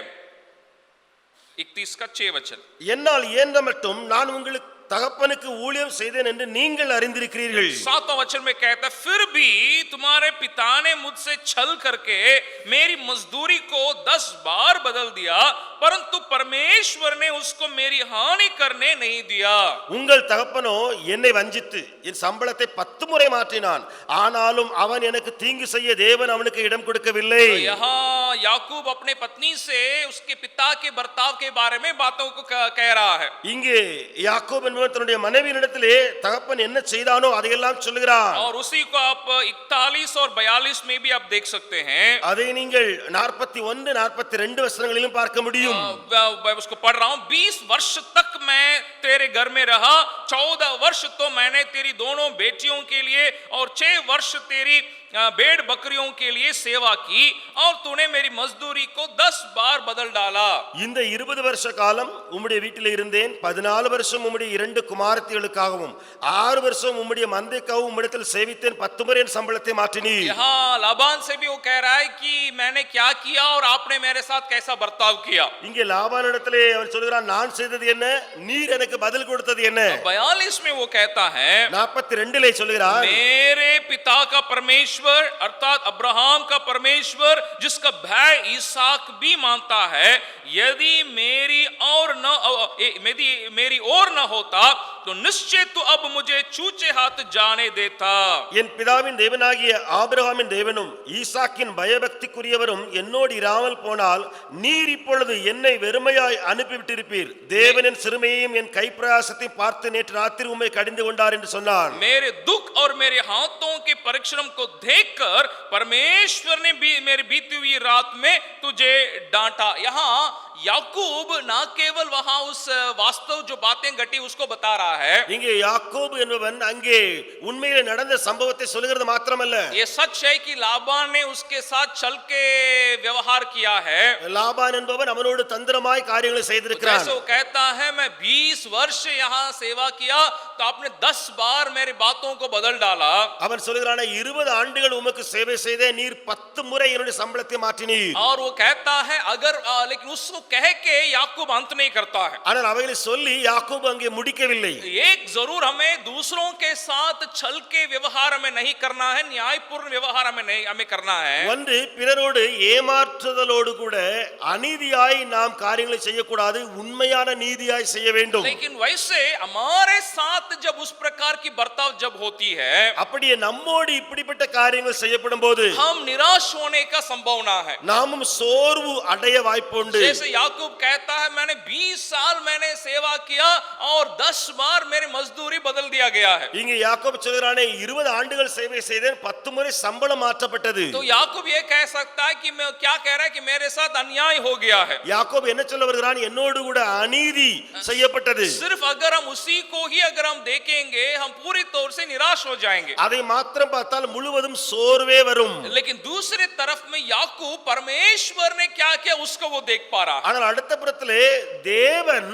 31 का 6 वचन. என்னால் இயன்ற மட்டும் நான் உங்களுக்கு தகப்பனுக்கு ஊழியம் செய்தேன் என்று நீங்கள் அறிந்திருக்கிறீர்கள். 7वां वचन में कहता है फिर भी तुम्हारे पिता ने मुझसे छल करके मेरी मजदूरी को 10 बार बदल दिया, परंतु परमेश्वर ने उसको मेरी हानि करने नहीं दिया. உங்கள் தகப்பனோ என்னை வஞ்சித்து என் சம்பளத்தை 10 முறை மாற்றினான், ஆனாலும் அவன் எனக்கு தீங்கு செய்ய தேவன் அவனுக்கு இடம் கொடுக்கவில்லை. यहाँ याकूब अपने पत्नी से उसके पिता के बर्ताव के बारे में बातों को कह रहा है. இங்கே யாக்கோபு தன்னுடைய மனைவியினிடத்திலே தகப்பன் என்ன செய்தானோ அதையெல்லாம் சொல்லுகிறார். और उसी को आप 41 और 42 में भी आप देख सकते हैं. அதை நீங்கள் 41-42 வசனங்களிலும் பார்க்க முடியும். मैं उसको पढ़ रहा हूं. 20 वर्ष तक मैं तेरे घर में रहा, 14 वर्ष तो मैंने तेरी दोनों बेटियों के लिए और 6 वर्ष तेरी भेड़ बकरियों के लिए सेवा की और तूने मेरी मजदूरी को 10 बार बदल डाला। இந்த 20 வருஷ காலம் உம்முடைய வீட்டில் இருந்தேன். 14 வருஷம் உம்முடைய 2 குமாரத்திகளுக்காகவும் 6 வருஷம் உம்முடைய மந்தைக்காகவும் உம்மிடத்தில் சேவித்தேன். 10 முறை என் சம்பளத்தை மாற்றினீர். यहाँ लाबान से भी वो कह रहा है कि मैंने क्या किया और आपने मेरे साथ कैसा बर्ताव किया। இங்கே லாபானிடத்திலே அவன் சொல்கிறான், நான் செய்தது என்ன, நீர் எனக்கு பதில் கொடுத்தது என்ன. 42 में वो कहता है 42லே சொல்கிறார், मेरे पिता का परमेश्वर अर्थात अब्राहम का परमेश्वर जिसका भय इसहाक भी मानता है, यदि मेरी और न होता तो निश्चय तो अब मुझे चूचे हाथ जाने देता। என் பிதாவின் தேவனாகிய ஆபிரகாமின் தேவனும் ஈசாக்கின் பயபக்திக்குரியவரும் என்னோடு இராமல் போனால் நீர் இப்பொழுது என்னை வெறுமையாய் அனுப்பிவிட்டிருப்பீர். தேவனின் சிறுமையையும் என் கைப்பிரயாசத்தையும் பார்த்து நேற்று ராத்திரி உம்மை கடிந்து கொண்டார் என்று சொன்னான். मेरे दुख और मेरे हाथों के परिश्रम को देखकर परमेश्वर ने भी मेरी बीती हुई रात में तुझे डांटा। यहाँ याकूब ना केवल वहां उस वास्तव जो बातें घटी उसको बता रहा है, இங்கே யாக்கோபு என்பவன் அங்கே உண்மையிலே நடந்த சம்பவத்தை சொல்கிறது மாத்திரமல்ல, ये सच है कि लाबान ने उसके साथ चल के व्यवहार किया है। லாபான் என்பவன் அவனோடு தந்திரமாய் காரியங்களை செய்திருக்கிறான். जैसे वो कहता है मैं 20 वर्ष यहाँ सेवा किया तो आपने 10 बार मेरी बातों को बदल डाला। அவன் சொல்கிறான், 20 ஆண்டுகள் உமக்கு சேவை செய்தேன், நீர் 10 முறை என்னுடைய சம்பளத்தை மாற்றினீர். और वो कहता है अगर लेकिन उसको कह के याकूब अंत नहीं करता है। ஆனால் அவைகளை சொல்லி யாக்கோபு அங்கே முடிக்கவில்லை. एक जरूर हमें दूसरों के साथ छल के व्यवहार हमें नहीं करना है, न्यायपूर्ण व्यवहार हमें करना है। ஒன்று, பிறரோடு ஏமாற்றுதலோடு கூட அநீதியாய் நாம் காரியங்களை செய்யக்கூடாது, உண்மையான நீதியாய் செய்ய வேண்டும். लेकिन वैसे हमारे साथ जब उस प्रकार की बर्ताव जब होती है, அப்படியே நம்மோடு இப்படிப்பட்ட காரியங்கள் செய்யப்படும் போது हम निराश होने का संभावना है। நாமும் சோர்வு அடைய வாய்ப்புண்டு. जैसे याकूब कहता है मैंने 20 साल मैंने सेवा किया और 10 बार मेरी मजदूरी बदल दिया गया है। இங்கே யாக்கோபு சொல்கிறானே 20 ஆண்டுகள் சேவை செய்தேன், 10 முறை சம்பளம் மாற்றப்பட்டது. तो याकूब ये कह सकता है कि मैं क्या कह रहा है कि मेरे साथ अन्याय हो गया है। யாக்கோபு என்ன சொல்ல வருகிறான், என்னோடு கூட அநீதி செய்யப்பட்டது. सिर्फ अगर हम उसी को ही अगर हम देखेंगे हम पूरी तौर से निराश हो जाएंगे। அதை மாத்திரம் பார்த்தால் முழுவதும் சோர்வே வரும். लेकिन दूसरे तरफ में याकूब परमेश्वर ने क्या किया उसको वो देख पा रहा है। ஆனால் அடுத்த புறத்திலே தேவன்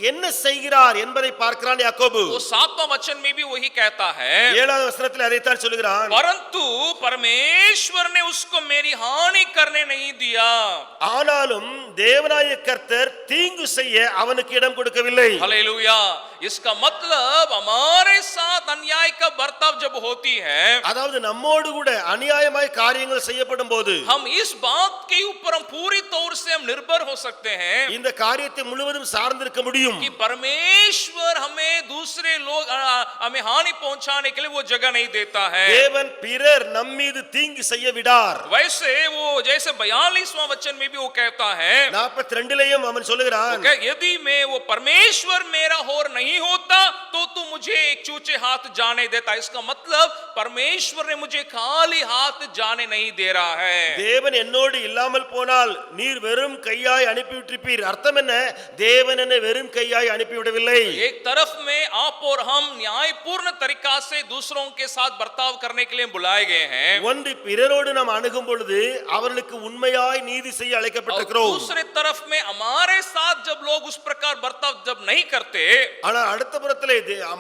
என்ன செய்கிறார் என்பதை பார்க்கிறான் யாக்கோபு. वो 7वां वचन में भी वही कहता है, 7வது வசனத்தில் அதைத்தான் சொல்கிறான், परंतु परमेश्वर ने उसको मेरी हानि करने नहीं दिया। ஆனாலும் தேவனாய கர்த்தர் தீங்கு செய்ய அவனுக்கு இடம் கொடுக்கவில்லை. हालेलुया। इसका मतलब हमारे साथ अन्याय का बर्ताव जब होती है, அதாவது நம்மோடு கூட அநியாயமாய் காரியங்கள் செய்யப்படும் போது हम इस बात के ऊपर हम पूरी तौर से हम निर्भर हो सकते हैं இந்த காரியத்தை முழுவதும் சார்ந்திருக்க முடியும். कि परमेश्वर हमें दूसरे लोग हमें हानि पहुंचाने के लिए वो जगह नहीं देता है। தேவன் பிறர் நம்மீது தீங்கு செய்ய விடார். वैसे वो जैसे 42वां वचन में भी वो कहता है, 42லேயும் அவன் சொல்கிறான், यदि मैं वो परमेश्वर मेरा होर नहीं होता तो तू मुझे एक चूचे हाथ जाने देता। इसका मतलब परमेश्वर ने मुझे खाली हाथ जाने नहीं दे रहा है। தேவன் என்னோடு இல்லாமல் போனால் நீர் வெறும் கையாய் அனுப்பிவிட்டிருப்பீர். அர்த்தம் என்ன? தேவன் என்னை வெறும் கையாய் அனுப்பிவிடவில்லை. एक तरफ में आप और हम न्यायपूर्ण तरीका से दूसरों के साथ बर्ताव करने के लिए बुलाए गए हैं। ஒன்று, பிறரோடு நாம் அணுகும் பொழுது அவர்களுக்கு உண்மையாய் நீதி செய்ய அழைக்கப்பட்டிருக்கிறோம். दूसरे तरफ में हमारे साथ जब लोग उस प्रकार बर्ताव जब नहीं करते, ஆனால் அடுத்த புறத்திலே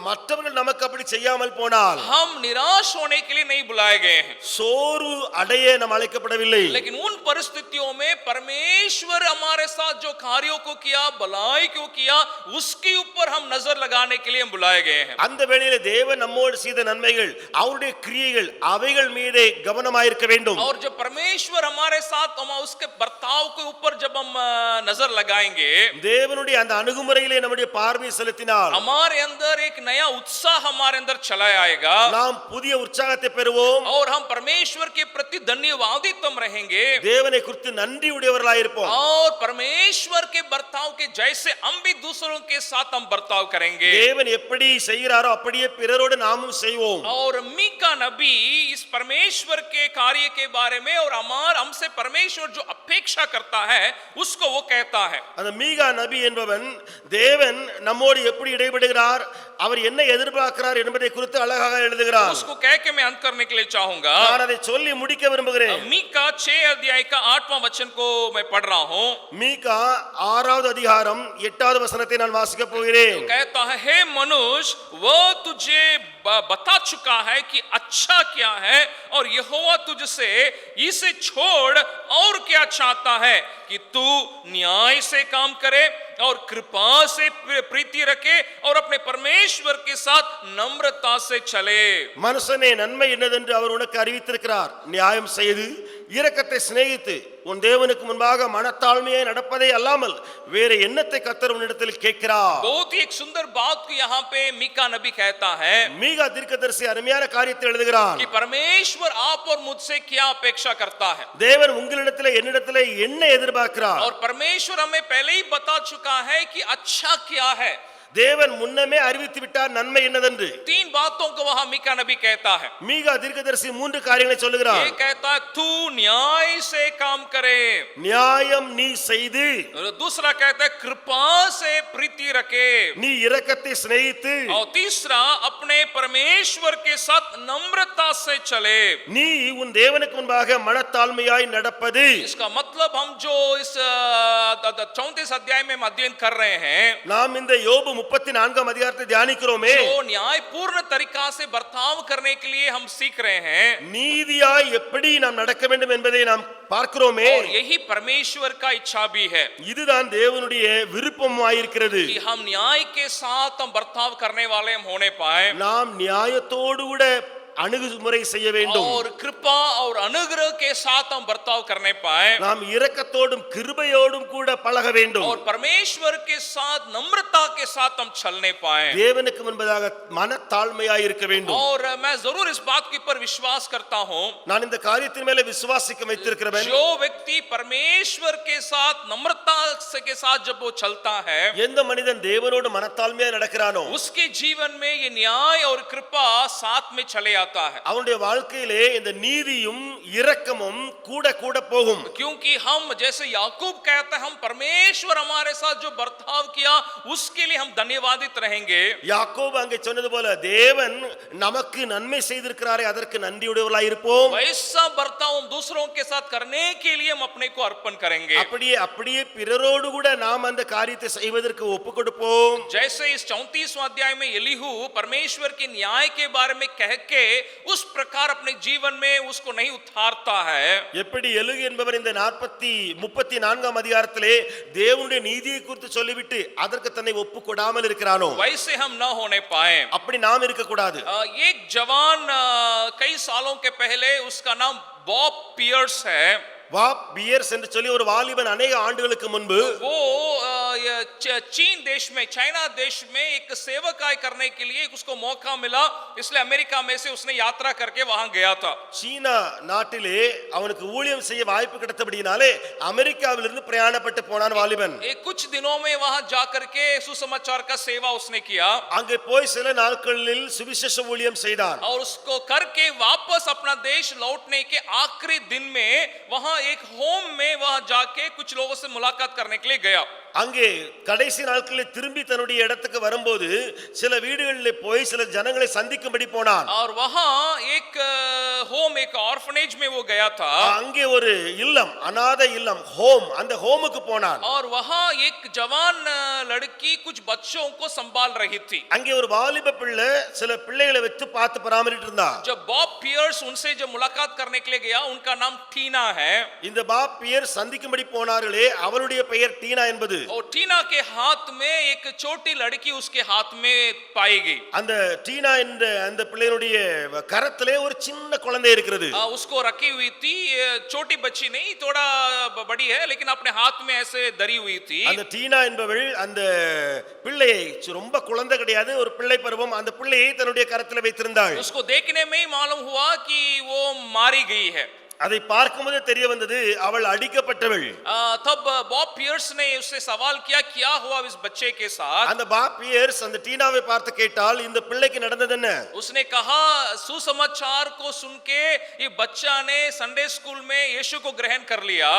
மற்றவர்கள் நமக்கு அப்படி செய்யாமல் போனால் हम निराश होने के लिए नहीं बुलाए गए हैं। சோர்வு அடைய நாம் அழைக்கப்படவில்லை. लेकिन उन परिस्थितियों में परमेश्वर हमारे साथ जो कार्यों को किया, भलाई को किया, उसके ऊपर हम नजर लगाने के लिए हम बुलाए गए हैं। அந்த வேளையிலே தேவன் நம்மோடு செய்த நன்மைகள், அவருடைய கிரியைகள், அவைகள் மீதே கவனமாயிருக்க வேண்டும். और जब परमेश्वर हमारे साथ हम उसके बर्ताव के ऊपर जब हम नजर लगाएंगे, தேவனுடைய அந்த அணுகுமுறையிலே நம்முடைய பார்வை செலுத்தினால் हमारे अंदर एक नया उत्साह हमारे अंदर चला आएगा நாம் புதிய உற்சாகத்தை பெறுவோம். और हम परमेश्वर के प्रति धन्यवादित हम रहेंगे தேவனை குறித்து நன்றி உடையவர்களாய் இருப்போம். और परमेश्वर के बर्ताव के जैसे हम भी दूसरों के साथ हम बर्ताव करेंगे। தேவன் எப்படி செய்கிறாரோ அப்படியே பிறரோடு நாமும் செய்வோம். और मीका नबी इस परमेश्वर के कार्य के बारे में और हमसे परमेश्वर जो अपेक्षा करता है उसको वो कहता है। அந்த மீகா நபி நபி என்பவன் தேவன் நம்மோடு எப்படி இடைபடுகிறார், அவர் என்ன எதிர்பார்க்கிறார் என்பதை குறித்து அழகாக எழுதுகிறார். उसको कह के मैं अंत करने के लिए चाहूंगा. நான் அதை சொல்லி முடிக்க விரும்புகிறேன். मीका 6 अध्याय का 8वां वचन को मैं पढ़ रहा हूं. மீகா 6வது அதிகாரம் 8வது வசனத்தை நான் வாசிக்க போகிறேன். कहता है, हे मनुष्य, वह तुझे बता चुका है कि अच्छा क्या है, और यहोवा तुझसे इसे छोड़ और क्या चाहता है, कि तू न्याय से काम करे और कृपा से प्रीति रखे और अपने परमेश्वर के साथ नम्रता से चले. மனுஷனே, நன்மை என்னதென்று அவர் உனக்கு அறிவித்திருக்கிறார். நியாயம் செய்து இரக்கத்தை சிநேகித்து உன் தேவனுக்கு முன்பாக மனத்தாழ்மையாய் நடப்பதே அல்லாமல் வேறு என்னத்தை கர்த்தர் உன்னிடத்தில் கேட்கிறார். बहुत ही एक सुंदर बात को यहाँ पे मीका नबी कहता है. மீகா தீர்க்கதரிசி அருமையான காரியத்தை எழுதுகிறார். कि परमेश्वर आप और मुझसे क्या अपेक्षा करता है. தேவன் உங்களிடத்தில் என்னிடத்தில் என்ன எதிர்பார்க்கிறார். और परमेश्वर हमें पहले ही बता चुका है कि अच्छा क्या है. தேவன் முன்னமே அறிவித்து விட்டார் நன்மை என்னதென்று. 3 बातों को वहां मीका नबी कहता है. மீகா தீர்க்கதரிசி 3 காரியங்களை சொல்லுகிறார். ये कहता है, तू न्याय से काम करे. நியாயம் நீ செய்து. और दूसरा कहता है, कृपा से प्रीति रखे. நீ இரக்கத்தை சிநேகித்து. और तीसरा, अपने परमेश्वर के साथ नम्रता से चले. நீ உன் தேவனுக்கு முன்பாக மனத்தாழ்மையாய் நடப்பது. इसका मतलब हम जो इस 34 अध्याय में अध्ययन कर रहे हैं, நாம் இந்த யோபு 34ஆம் அதிகாரத்தை தியானிக்கிறோமே, जो न्यायपूर्ण तरीका से बर्ताव करने के लिए हम सीख रहे हैं, நீதியாய் எப்படி நாம் நடக்க வேண்டும் என்பதை நாம் பார்க்கிறோமே, और यही परमेश्वर का इच्छा भी है இதுதான் தேவனுடைய விருப்பமாயிருக்கிறது. कि हम न्याय के साथ हम बर्ताव करने वाले हम होने पाए, நாம் நியாயத்தோடு கூட அணுகுமுறை செய்ய வேண்டும். और कृपा और अनुग्रह के साथ हम बर्ताव करने पाए, நாம் இரக்கத்தோடும் கிருபையோடும் கூட பழக வேண்டும். और परमेश्वर के साथ नम्रता के साथ हम चलने पाए. தேவனுக்கு முன்பதாக மனத்தாழ்மையாய் இருக்க வேண்டும். और मैं जरूर इस बात के ऊपर विश्वास करता हूं, நான் இந்த காரியத்தின் மேல விசுவாசிக்க வைத்திருக்கிறேன். जो व्यक्ति परमेश्वर के साथ नम्रता के साथ जब वो चलता है, எந்த மனிதன் தேவனோடு மனத்தாழ்மையாய் நடக்கிறானோ उसके जीवन में ये न्याय और कृपा साथ में चले आता है. அவனுடைய வாழ்க்கையிலே இந்த நீதியும் இரக்கமும் கூட கூட போகும். क्योंकि हम, जैसे याकूब कहता है, हम परमेश्वर हमारे साथ जो बर्ताव किया उसके लिए हम धन्यवादित रहेंगे. யாக்கோபு அங்கே சொன்னது போல தேவன் நமக்கு நன்மை செய்திருக்கிறாரே அதற்கு நன்றியுடையவர்களாய் இருப்போம். वैसा बर्ताव हम दूसरों के साथ करने के लिए हम अपने को अर्पण करेंगे. அப்படியே அப்படியே பிறரோடு கூட நாம் அந்த காரியத்தை செய்வதற்கு ஒப்பு கொடுப்போம். जैसे इस 34वां अध्याय में एलीहू परमेश्वर के न्याय के बारे में कह के उस प्रकार अपने जीवन में उसको नहीं उतारता है. எப்படி எலிகு என்பவர் இந்த 34ஆம் அதிகாரத்திலே தேவனுடைய நீதியை குறித்து சொல்லிவிட்டு அதற்கு தன்னை ஒப்பு கொடாமல் இருக்கிறானோ, वैसे हम न होने पाए. அப்படி நாம் இருக்க கூடாது. एक जवान कई सालों के पहले, उसका नाम बॉब पियर्स है. வாப் பியர்ஸ் என்று சொல்லி ஒரு வாலிபன் अनेक ஆண்டுகளுக்கு முன்பு वो चीन देश में, चाइना देश में एक सेवकाई करने के लिए उसको मौका मिला, इसलिए अमेरिका में से उसने यात्रा करके वहां गया था. சீனா நாட்டிலே அவனுக்கு ஊழியம் செய்ய வாய்ப்பு கிடைத்தபடியினாலே அமெரிக்காவிலிருந்து பிரயாணப்பட்டு போனான் வாலிபன். एक कुछ दिनों में वहां जाकर के सुसमाचार का सेवा उसने किया, அங்கே போய் சில நாட்களில் சுவிசேஷ ஊழியம் செய்தான். और उसको करके वापस अपना देश लौटने के आखिरी दिन में वहां एक होम में वहां जाके कुछ लोगों से मुलाकात करने के लिए गया. அங்கே கடைசி நாட்களில் திரும்பி தன்னுடைய இடத்துக்கு வரும்போது சில வீடுகளிலே போய் சில ஜனங்களை சந்திக்கும்படி போனான். और वहां एक होम, एक ऑर्फनेज में वो गया था. அங்கே ஒரு இல்லம், அநாத இல்லம், ஹோம், அந்த ஹோமுக்கு போனான். और वहां एक जवान लड़की कुछ बच्चों को संभाल रही थी. அங்கே ஒரு வாலிப பிள்ளை சில பிள்ளைகளை வைத்து பார்த்து பராமரிட்டு இருந்தா. जब बॉब पियर्स उनसे जब मुलाकात करने के लिए गया, उनका नाम टीना है. இந்த பாப் பியர் சந்திக்கும்படி போனார்களே அவளுடைய பெயர் டீனா என்பது. और टीना के हाथ में एक छोटी लड़की उसके हाथ में पाई गई. அந்த டீனா என்ற அந்த பிள்ளையினுடைய கரத்திலே ஒரு சின்ன குழந்தை இருக்கிறது. उसको रखी हुई थी, छोटी बच्ची नहीं, थोड़ा बड़ी है, लेकिन अपने हाथ में ऐसे धरी हुई थी. அந்த டீனா என்பவள் அந்த பிள்ளையை, ரொம்ப குழந்தை கிடையாது, ஒரு பிள்ளை பருவம், அந்த பிள்ளையை தன்னுடைய கரத்தில் வைத்திருந்தாள். उसको देखने में ही मालूम हुआ कि वो मारी गई है. அதை பார்க்கும்போதே தெரிய வந்தது அவள் அடிக்கப்பட்டவள். तब बॉब पियर्स ने उससे सवाल किया क्या हुआ इस बच्चे के साथ. அந்த பாப் பியர்ஸ் அந்த டீனாவை பார்த்து கேட்டால் இந்த பிள்ளைக்கு நடந்தது என்ன? उसने कहा सुसमाचार को सुन के ये बच्चा ने संडे स्कूल में यीशु को ग्रहण कर लिया.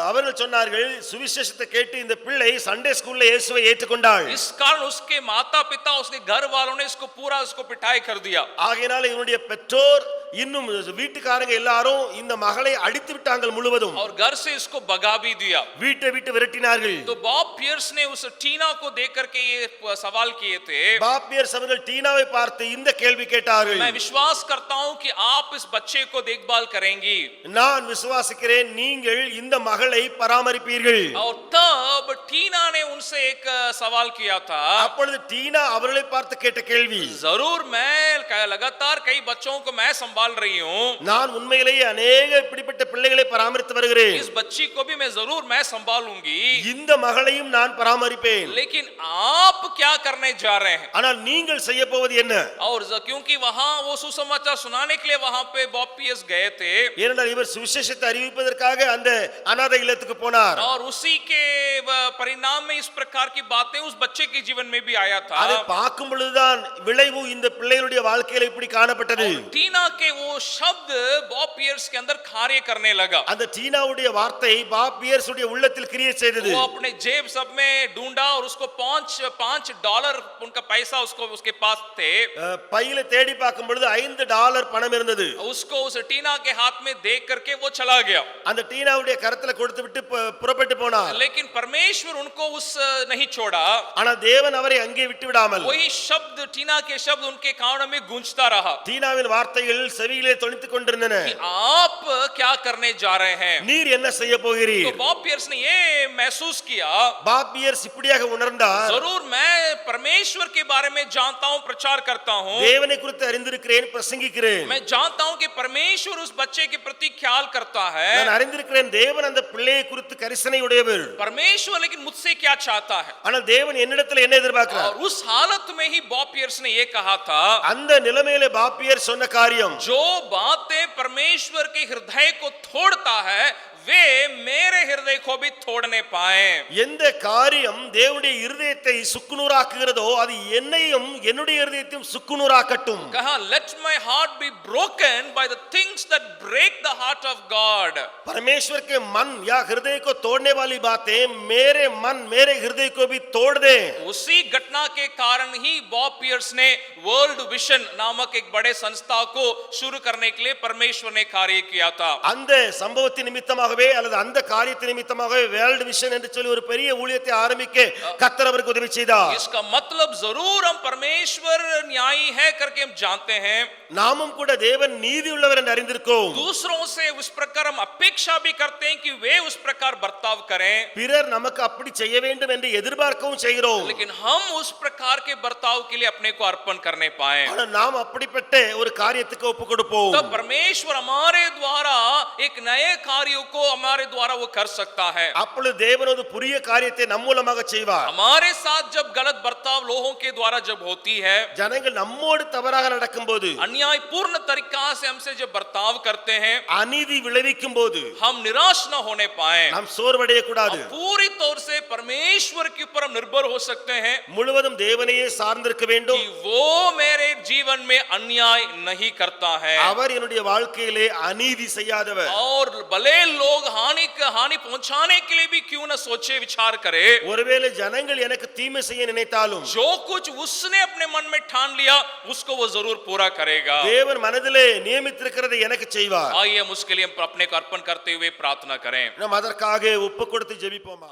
அவர்கள் சொன்னார்கள் சுவிசேஷத்தை கேட்டு இந்த பிள்ளை சண்டே ஸ்கூல்ல இயேசுவை ஏற்றுக்கொண்டாள். इस कारण उसके माता पिता उसके घर वालों ने इसको पूरा उसको पिटाई कर दिया. ஆகையால இவனுடைய பெற்றோர் இன்னும் வீட்டுக்காரங்க எல்லாரும் இந்த மகளை அடித்து விட்டாங்க முழுவதும். और घर से इसको भगा भी दिया. வீட்டை விட்டு விரட்டினார்கள். तो बॉब पियर्स ने उस टीना को देख करके ये सवाल किए थे. பாப் பியர்ஸ் அவர்கள் டீனாவை பார்த்து இந்த கேள்வி கேட்டார்கள். मैं विश्वास करता हूं कि आप इस बच्चे को देखभाल करेंगी. நான் விசுவாசிக்கிறேன் நீங்கள் இந்த மகளை பராமரிப்பீர்கள். और तब टीना ने उनसे एक सवाल किया था. அப்பொழுது டீனா அவர்களை பார்த்து கேட்ட கேள்வி, जरूर मैं लगातार कई बच्चों को मैं संभाल रही हूं. நான் உண்மையிலேயே अनेक இப்படிப்பட்ட பிள்ளைகளை பராமரித்து வருகிறேன். इस बच्ची को भी मैं जरूर मैं संभालूंगी. இந்த மகளையும் நான் பராமரிப்பேன். लेकिन आप क्या करने जा रहे हैं? ஆனால் நீங்கள் செய்ய போவது என்ன? और क्योंकि वहां वो सुसमाचार सुनाने के लिए वहां पे बॉब पियर्स गए थे. ஏனென்றால் இவர் சுவிசேஷத்தை அறிவிப்பதற்காக அந்த அநாதை இல்லத்துக்கு போனார். और उसी के परिणाम में इस प्रकार की बातें उस बच्चे के जीवन में भी आया था. அதை பார்க்கும் பொழுதுதான் விளைவு இந்த பிள்ளைகளுடைய வாழ்க்கையில இப்படி காணப்பட்டது. टीना के वो शब्द बॉब पियर्स के अंदर कार्य करने लगा. அந்த டீனாவுடைய வார்த்தை பாப் பியர்ஸ் உடைய உள்ளத்தில் கிரியை செய்தது. वो अपने जेब सब में ढूंढा और उसको $5 उनका पैसा उसको उसके पास थे. பையில தேடி பார்க்கும் பொழுது $5 பணம் இருந்தது. उसको उस टीना के हाथ में देख करके वो चला गया. அந்த டீனாவுடைய கரத்துல கொடுத்து விட்டு புறப்பட்டு போனார். लेकिन परमेश्वर उनको उस नहीं छोड़ा. ஆனா தேவன் அவரை அங்கே விட்டு விடாமல் वही शब्द टीना के शब्द उनके कानों में गूंजता रहा. டீனாவின் வார்த்தைகள் செவியிலே தொனித்துக் கொண்டிருந்தன. कि आप क्या करने जा रहे हैं? நீர் என்ன செய்ய तो போகிறீர்? बॉब पियर्स ने ये महसूस किया, பாப் பியர்ஸ் இப்படியாக உணர்ந்தார். जरूर मैं परमेश्वर के बारे में जानता हूं, प्रचार करता हूं. தேவனை குறித்து அறிந்திருக்கிறேன், பிரசங்கிக்கிறேன். मैं जानता हूं कि परमेश्वर उस बच्चे के प्रति ख्याल करता है. நான் அறிந்திருக்கிறேன் தேவன் அந்த பிள்ளையை குறித்து கரிசனை உடையவர். परमेश्वर लेकिन मुझसे क्या चाहता है? ஆனால் தேவன் என்னிடத்தில் என்ன எதிர்பார்க்கிறார்? और उस हालत में ही बॉब पियर्स ने ये कहा था, அந்த நிலைமையிலே பாப் பியர்ஸ் சொன்ன காரியம், जो बातें परमेश्वर के हृदय को तोड़ता है वे मेरे हृदय को भी तोड़ने पाए. எந்த காரியம் தேவனுடைய இருதயத்தை சுக்குநூறாக்குகிறதோ அது என்னையும் என்னுடைய இருதயத்தையும் சுக்குநூறாக்கட்டும். कहा let my heart be broken by the things that break the heart of God. परमेश्वर के मन या हृदय को तोड़ने वाली बातें मेरे मन मेरे हृदय को भी तोड़ दे. उसी घटना के कारण ही बॉब पियर्स ने वर्ल्ड विजन नामक एक बड़े संस्था को शुरू करने के लिए परमेश्वर ने कार्य किया था. அந்த சம்பவத்தின் நிமித்தமாகவே அல்லது அந்த காரியத்தின் நிமித்தமாகவே வேர்ல்ட் விஷன் என்று சொல்லி ஒரு பெரிய ஊழியத்தை ஆரம்பிக்க கர்த்தர் அவருக்கு உதவி செய்தார். इसका मतलब जरूर हम परमेश्वर न्यायी है करके हम जानते हैं. நாமும் கூட தேவன் நீதி உள்ளவர் என்று அறிந்திருக்கோம். दूसरों से उस प्रकार हम अपेक्षा भी करते हैं कि वे उस प्रकार बर्ताव करें. பிறர் நமக்கு அப்படி செய்ய வேண்டும் என்று எதிர்பார்க்கவும் செய்கிறோம். लेकिन हम उस प्रकार के बर्ताव के लिए अपने को अर्पण करने पाए. ஆனால் நாம் அப்படிப்பட்ட ஒரு காரியத்துக்கு ஒப்பு கொடுப்போம். तब परमेश्वर हमारे द्वारा एक नए कार्यों को हमारे द्वारा वो कर सकता है. அப்பொழுது தேவன் ஒரு புதிய காரியத்தை நம் மூலமாக செய்வார். हमारे साथ जब गलत बर्ताव लोगों के द्वारा जब होती है, ஜனங்கள் நம்மோடு தவறாக நடக்கும்போது, अन्यायपूर्ण तरीका से हमसे जब बर्ताव करते हैं, அநீதி விளைவிக்கும் போது हम निराश न होने पाए. நாம் சோர்வடைய கூடாது. पूरी तौर से परमेश्वर के ऊपर हम निर्भर हो सकते हैं முழுவதும் தேவனையே சார்ந்திருக்க कि வேண்டும். वो मेरे जीवन में अन्याय नहीं करता है. அவர் என்னுடைய வாழ்க்கையிலே அநீதி செய்யாதவர். और भले लोग हानि पहुंचाने के लिए भी क्यों न सोचे विचार करे, ஒருவேளை ஜனங்கள் எனக்கு தீமை செய்ய நினைத்தாலும் जो कुछ उसने अपने मन में ठान लिया उसको वो जरूर पूरा करेगा. தேவன் மனதிலே நியமித்திருக்கிறதை எனக்கு செய்வார். आइए हम उसके लिए अपने को अर्पण करते हुए प्रार्थना करें. நாம் அதற்காக ஒப்பு கொடுத்து ஜெபிப்போமா?